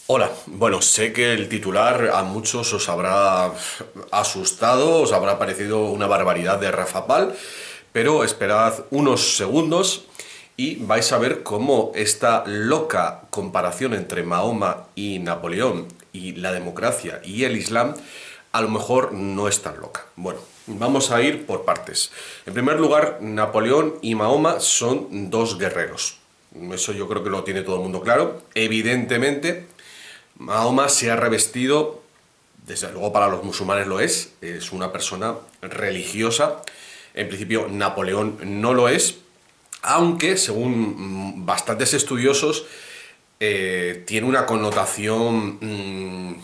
Hola, bueno, sé que el titular a muchos os habrá asustado, os habrá parecido una barbaridad de Rafapal, pero esperad unos segundos y vais a ver cómo esta loca comparación entre Mahoma y Napoleón y la democracia y el Islam a lo mejor no es tan loca. Bueno, vamos a ir por partes. En primer lugar, Napoleón y Mahoma son dos guerreros. Eso yo creo que lo tiene todo el mundo claro. Evidentemente, Mahoma se ha revestido, desde luego para los musulmanes lo es una persona religiosa. En principio Napoleón no lo es, aunque según bastantes estudiosos tiene una connotación,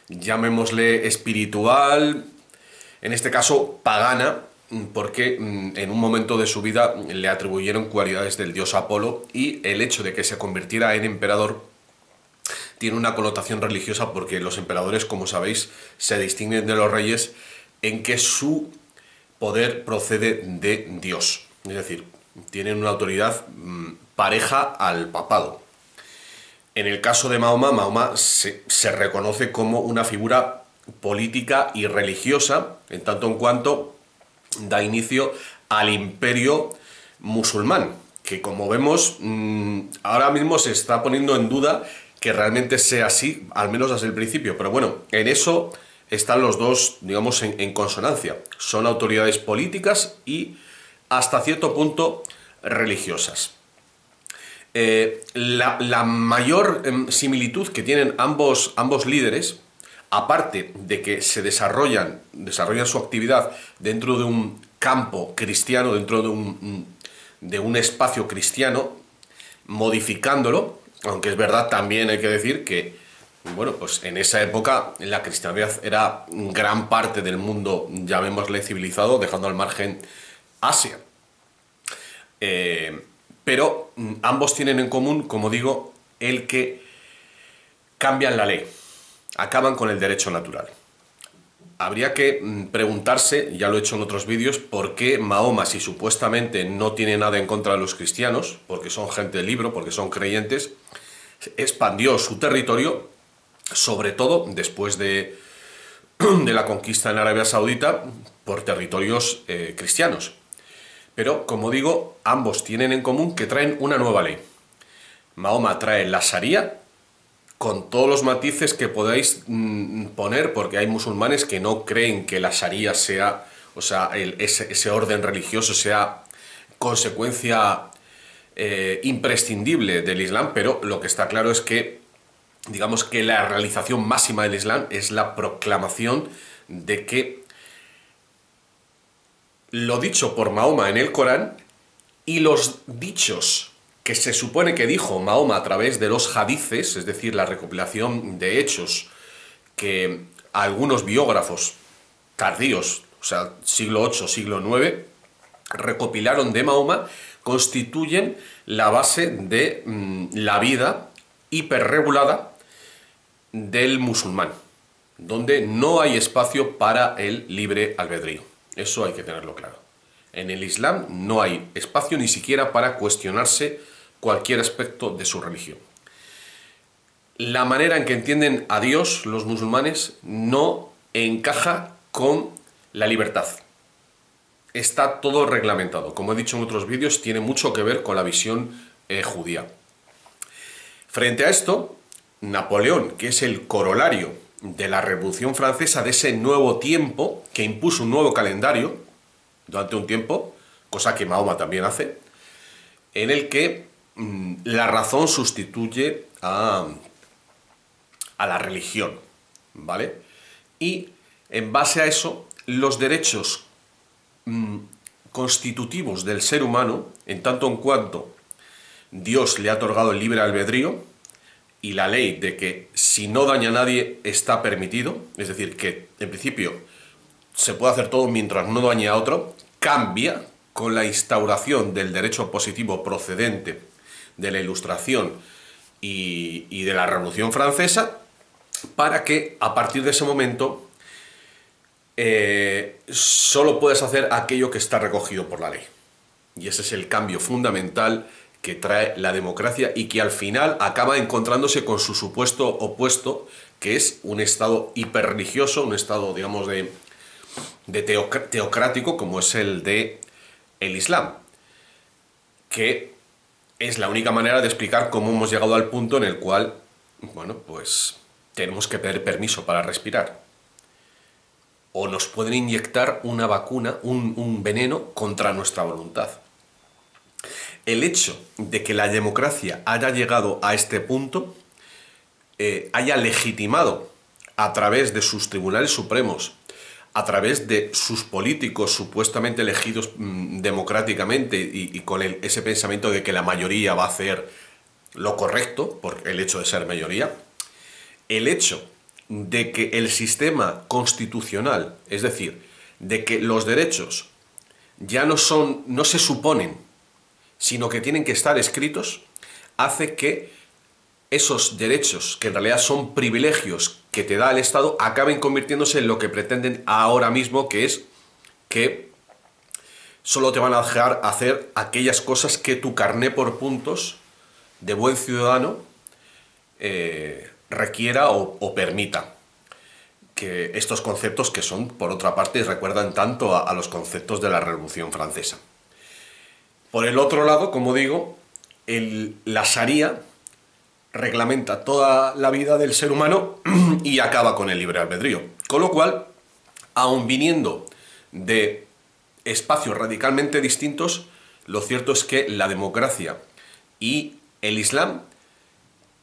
llamémosle espiritual, en este caso pagana, porque en un momento de su vida le atribuyeron cualidades del dios Apolo y el hecho de que se convirtiera en emperador tiene una connotación religiosa porque los emperadores, como sabéis, se distinguen de los reyes en que su poder procede de Dios. Es decir, tienen una autoridad pareja al papado. En el caso de Mahoma, Mahoma se reconoce como una figura política y religiosa, en tanto en cuanto da inicio al imperio musulmán, que como vemos ahora mismo se está poniendo en duda que realmente sea así, al menos desde el principio. Pero bueno, en eso están los dos, digamos, en consonancia. Son autoridades políticas y hasta cierto punto religiosas. La mayor similitud que tienen ambos líderes, aparte de que desarrollan su actividad dentro de un campo cristiano, dentro de un espacio cristiano, modificándolo, aunque es verdad, también hay que decir que, bueno, pues en esa época la cristiandad era gran parte del mundo, llamémosle civilizado, dejando al margen Asia. Pero ambos tienen en común, como digo, el que cambian la ley, acaban con el derecho natural. Habría que preguntarse, ya lo he hecho en otros vídeos, por qué Mahoma, si supuestamente no tiene nada en contra de los cristianos, porque son gente de libro, porque son creyentes, expandió su territorio, sobre todo después de la conquista en Arabia Saudita, por territorios cristianos. Pero, como digo, ambos tienen en común que traen una nueva ley. Mahoma trae la Sharia, con todos los matices que podáis poner, porque hay musulmanes que no creen que la Sharia sea, o sea, ese orden religioso sea consecuencia imprescindible del Islam, pero lo que está claro es que, digamos que la realización máxima del Islam es la proclamación de que lo dicho por Mahoma en el Corán y los dichos que se supone que dijo Mahoma a través de los hadices, es decir, la recopilación de hechos que algunos biógrafos tardíos, o sea, siglo VIII, siglo IX, recopilaron de Mahoma, constituyen la base de la vida hiperregulada del musulmán, donde no hay espacio para el libre albedrío. Eso hay que tenerlo claro. En el Islam no hay espacio ni siquiera para cuestionarse cualquier aspecto de su religión. La manera en que entienden a Dios los musulmanes no encaja con la libertad. Está todo reglamentado. Como he dicho en otros vídeos, tiene mucho que ver con la visión judía. Frente a esto, Napoleón, que es el corolario de la Revolución Francesa, de ese nuevo tiempo que impuso un nuevo calendario durante un tiempo, cosa que Mahoma también hace, en el que la razón sustituye a la religión, ¿vale? Y en base a eso, los derechos constitutivos del ser humano, en tanto en cuanto Dios le ha otorgado el libre albedrío y la ley de que si no daña a nadie está permitido, es decir, que en principio se puede hacer todo mientras no dañe a otro, cambia con la instauración del derecho positivo procedente de la Ilustración y de la Revolución Francesa, para que a partir de ese momento solo puedes hacer aquello que está recogido por la ley. Y ese es el cambio fundamental que trae la democracia y que al final acaba encontrándose con su supuesto opuesto, que es un estado hiperreligioso, un estado, digamos, de teocrático, como es el de el Islam, que es la única manera de explicar cómo hemos llegado al punto en el cual, bueno, pues tenemos que pedir permiso para respirar. O nos pueden inyectar una vacuna, un veneno contra nuestra voluntad. El hecho de que la democracia haya llegado a este punto, haya legitimado a través de sus tribunales supremos, a través de sus políticos supuestamente elegidos democráticamente y con ese pensamiento de que la mayoría va a hacer lo correcto, por el hecho de ser mayoría, el hecho de que el sistema constitucional, es decir, de que los derechos ya no se suponen, sino que tienen que estar escritos, hace que esos derechos, que en realidad son privilegios que te da el Estado, acaben convirtiéndose en lo que pretenden ahora mismo, que es que solo te van a dejar hacer aquellas cosas que tu carné por puntos de buen ciudadano requiera o permita. Que estos conceptos que son, por otra parte, recuerdan tanto a los conceptos de la Revolución Francesa. Por el otro lado, como digo, la Sharia reglamenta toda la vida del ser humano y acaba con el libre albedrío. Con lo cual, aun viniendo de espacios radicalmente distintos, lo cierto es que la democracia y el Islam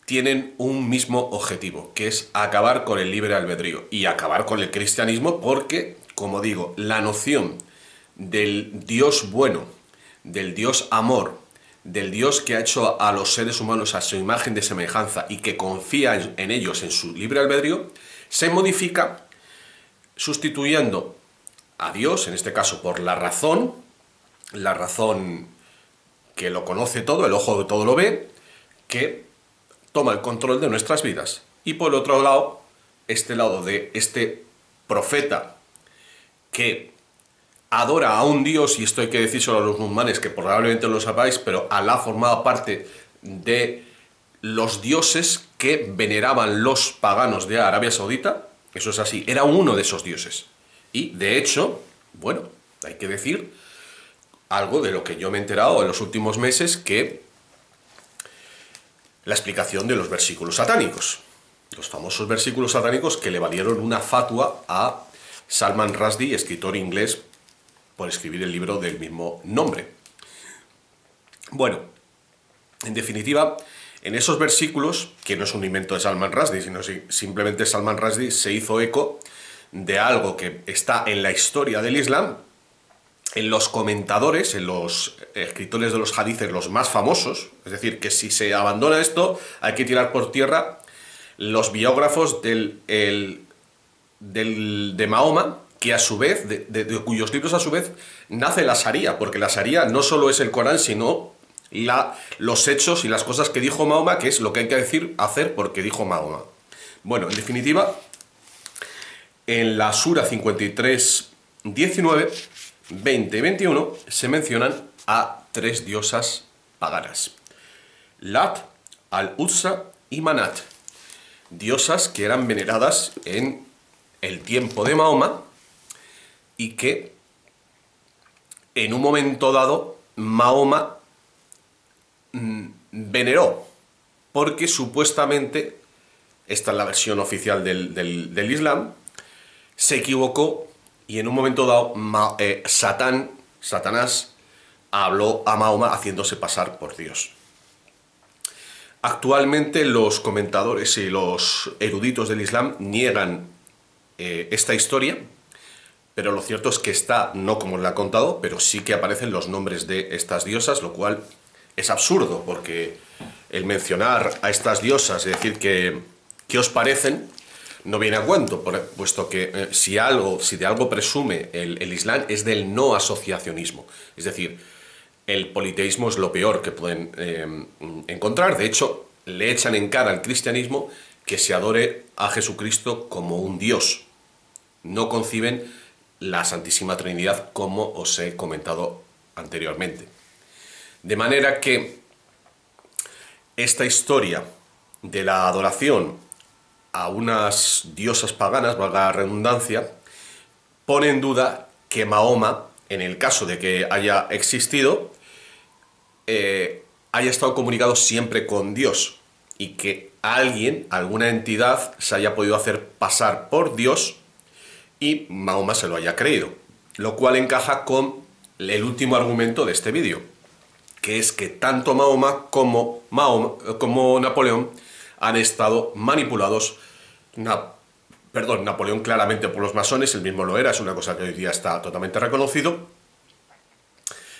tienen un mismo objetivo, que es acabar con el libre albedrío y acabar con el cristianismo porque, como digo, la noción del Dios bueno, del Dios amor, del Dios que ha hecho a los seres humanos a su imagen de semejanza y que confía en ellos, en su libre albedrío, se modifica sustituyendo a Dios, en este caso por la razón que lo conoce todo, el ojo de todo lo ve, que toma el control de nuestras vidas. Y por otro lado, este lado de este profeta que adora a un dios, y esto hay que decírselo a los musulmanes, que probablemente no lo sepáis, pero Alá formaba parte de los dioses que veneraban los paganos de Arabia Saudita. Eso es así, era uno de esos dioses. Y, de hecho, bueno, hay que decir algo de lo que yo me he enterado en los últimos meses, que la explicación de los versículos satánicos. Los famosos versículos satánicos que le valieron una fatua a Salman Rushdie, escritor inglés, por escribir el libro del mismo nombre. Bueno, en definitiva, en esos versículos, que no es un invento de Salman Rushdie, sino simplemente Salman Rushdie se hizo eco de algo que está en la historia del Islam, en los comentadores, en los escritores de los hadices, los más famosos, es decir, que si se abandona esto, hay que tirar por tierra los biógrafos de Mahoma, que a su vez, de cuyos libros a su vez nace la Sharia, porque la Sharia no solo es el Corán, sino los hechos y las cosas que dijo Mahoma, que es lo que hay que hacer porque dijo Mahoma. Bueno, en definitiva, en la Sura 53, 19, 20 y 21 se mencionan a tres diosas paganas: Lat, Al-Uzza y Manat, diosas que eran veneradas en el tiempo de Mahoma y que en un momento dado Mahoma veneró, porque supuestamente, esta es la versión oficial del Islam, se equivocó y en un momento dado Satanás habló a Mahoma haciéndose pasar por Dios. Actualmente los comentadores y los eruditos del Islam niegan esta historia, pero lo cierto es que está, no como le ha contado, pero sí que aparecen los nombres de estas diosas, lo cual es absurdo, porque el mencionar a estas diosas y decir que ¿qué os parecen?, no viene a cuento, puesto que si de algo presume el Islam es del no asociacionismo. Es decir, el politeísmo es lo peor que pueden encontrar. De hecho, le echan en cara al cristianismo que se adore a Jesucristo como un Dios. No conciben la Santísima Trinidad, como os he comentado anteriormente. De manera que esta historia de la adoración a unas diosas paganas, valga la redundancia, pone en duda que Mahoma, en el caso de que haya existido, haya estado comunicado siempre con Dios y que alguien, alguna entidad, se haya podido hacer pasar por Dios y Mahoma se lo haya creído. Lo cual encaja con el último argumento de este vídeo, que es que tanto Mahoma como Napoleón han estado manipulados. Napoleón claramente por los masones, él mismo lo era, es una cosa que hoy día está totalmente reconocido.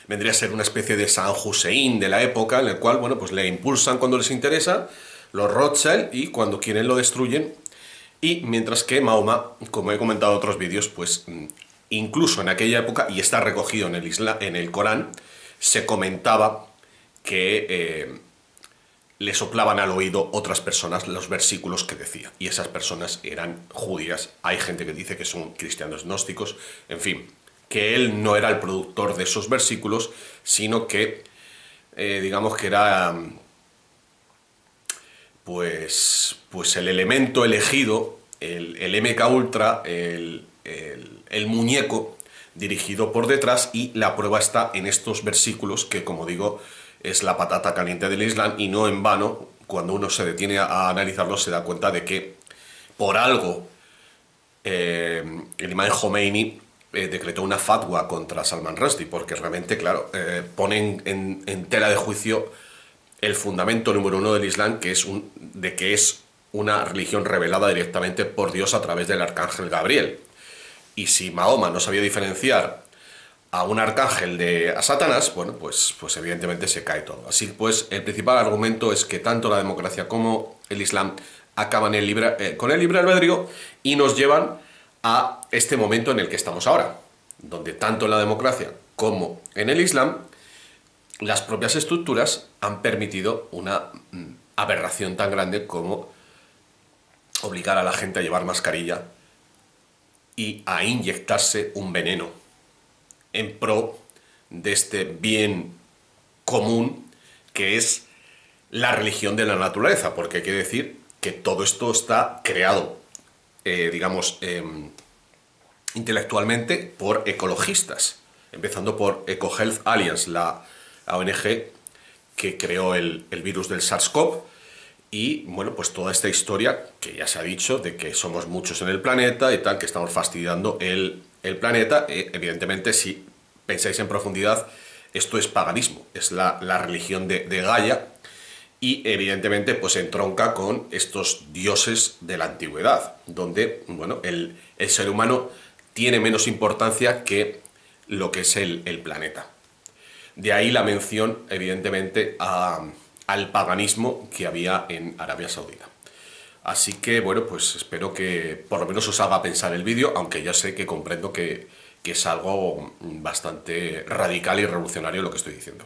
Vendría a ser una especie de San Hussein de la época, en el cual, bueno, pues le impulsan cuando les interesa, los Rothschild, y cuando quieren lo destruyen. Y mientras que Mahoma, como he comentado en otros vídeos, pues incluso en aquella época, y está recogido en el Corán, se comentaba que le soplaban al oído otras personas los versículos que decía, y esas personas eran judías. Hay gente que dice que son cristianos gnósticos, en fin, que él no era el productor de esos versículos, sino que, digamos que era pues el elemento elegido, el MK Ultra, el muñeco dirigido por detrás, y la prueba está en estos versículos que, como digo, es la patata caliente del Islam, y no en vano, cuando uno se detiene a analizarlos se da cuenta de que por algo el imán Khomeini decretó una fatwa contra Salman Rushdie, porque realmente, claro, ponen en tela de juicio el fundamento número uno del Islam, que es una religión revelada directamente por Dios a través del arcángel Gabriel. Y si Mahoma no sabía diferenciar a un arcángel a Satanás, bueno, pues evidentemente se cae todo. Así pues, el principal argumento es que tanto la democracia como el Islam acaban con el libre albedrío y nos llevan a este momento en el que estamos ahora, donde tanto en la democracia como en el Islam las propias estructuras han permitido una aberración tan grande como obligar a la gente a llevar mascarilla y a inyectarse un veneno en pro de este bien común que es la religión de la naturaleza, porque hay que decir que todo esto está creado, digamos, intelectualmente por ecologistas, empezando por EcoHealth Alliance, la ONG que creó el virus del SARS-CoV. Y bueno, pues toda esta historia que ya se ha dicho de que somos muchos en el planeta y tal, que estamos fastidiando el planeta. Evidentemente, si pensáis en profundidad, esto es paganismo, es la religión de Gaia, y evidentemente pues entronca con estos dioses de la antigüedad, donde, bueno, el ser humano tiene menos importancia que lo que es el planeta. De ahí la mención, evidentemente, al paganismo que había en Arabia Saudita. Así que, bueno, pues espero que por lo menos os haga pensar el vídeo, aunque ya sé que comprendo que es algo bastante radical y revolucionario lo que estoy diciendo.